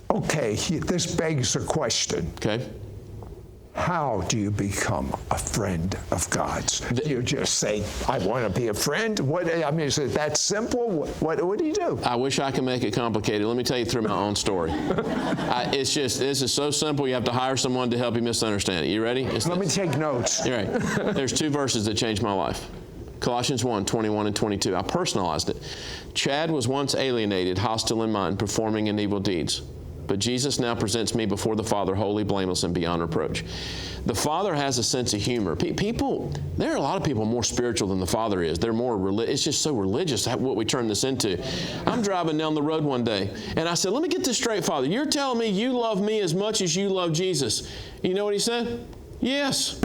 Okay, this begs a question. Okay. How do you become a friend of God's? You just say, I want to be a friend? Is it that simple? What do you do? I wish I could make it complicated. Let me tell you through my own story. This is so simple, you have to hire someone to help you misunderstand it. You ready? Let me take notes. You're right. There's 2 verses that changed my life. Colossians 1, 21 and 22. I personalized it. Chad was once alienated, hostile in mind, performing in evil deeds. But Jesus now presents me before the Father, holy, blameless, and beyond reproach. The Father has a sense of humor. There are a lot of people more spiritual than the Father is. They're more religious. It's just so religious what we turn this into. I'm driving down the road one day, and I said, let me get this straight, Father. You're telling me you love me as much as you love Jesus. You know what he said? Yes.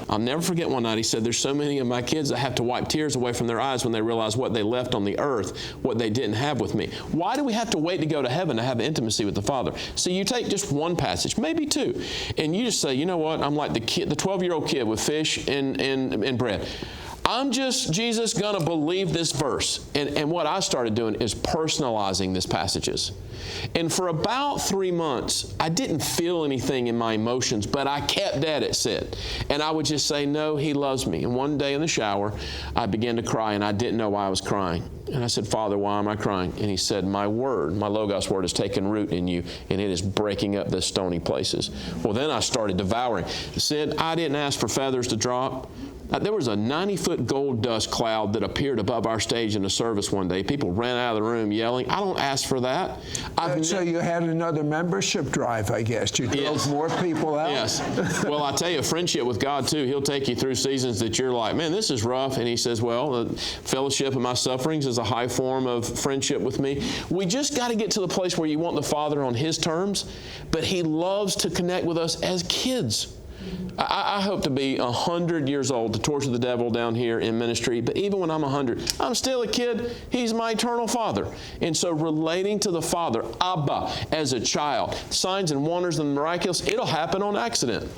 I'll never forget one night he said, there's so many of my kids that have to wipe tears away from their eyes when they realize what they left on the earth, what they didn't have with me. Why do we have to wait to go to heaven to have intimacy with the Father? So you take just one passage, maybe 2, and you just say, you know what, I'm like the 12-year-old kid with fish and bread. I'm just, Jesus, going to believe this verse. And what I started doing is personalizing these passages. And for about 3 months, I didn't feel anything in my emotions, but I kept at it, Sid. And I would just say, no, he loves me. And one day in the shower, I began to cry, and I didn't know why I was crying. And I said, Father, why am I crying? And he said, my word, my Logos word has taken root in you, and it is breaking up the stony places. Well, then I started devouring. Sid, I didn't ask for feathers to drop. There was a 90-foot gold dust cloud that appeared above our stage in a service one day. People ran out of the room yelling. I don't ask for that. So you had another membership drive, I guess. You drove more people out? Yes. Well, I tell you, friendship with God, too. He'll take you through seasons that you're like, man, this is rough. And he says, well, the fellowship in my sufferings is a high form of friendship with me. We just got to get to the place where you want the Father on his terms, but he loves to connect with us as kids. I hope to be 100 years old to torture the devil down here in ministry. But even when I'm 100, I'm still a kid. He's my eternal Father. And so relating to the Father, Abba, as a child, signs and wonders and miraculous, it'll happen on accident.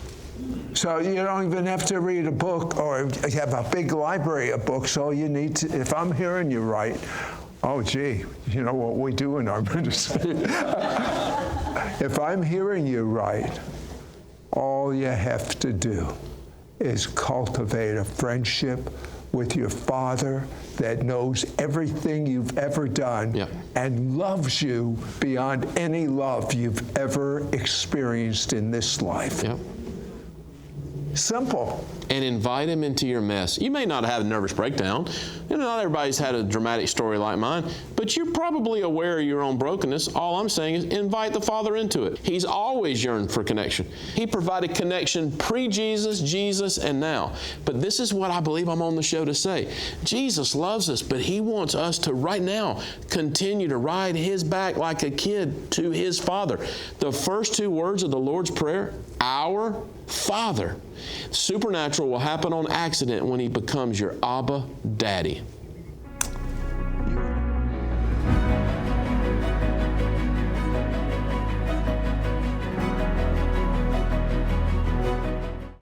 So you don't even have to read a book or have a big library of books. All you need to, if I'm hearing you right, oh, gee, you know what we do in our ministry. If I'm hearing you right, all you have to do is cultivate a friendship with your Father that knows everything you've ever done and loves you beyond any love you've ever experienced in this life. Yep. Simple. And invite him into your mess. You may not have a nervous breakdown. You know, not everybody's had a dramatic story like mine, but you're probably aware of your own brokenness. All I'm saying is invite the Father into it. He's always yearned for connection. He provided connection pre-Jesus, Jesus, and now. But this is what I believe I'm on the show to say. Jesus loves us, but he wants us to right now continue to ride his back like a kid to his Father. The first 2 words of the Lord's Prayer, our Father. Supernatural will happen on accident when he becomes your Abba Daddy.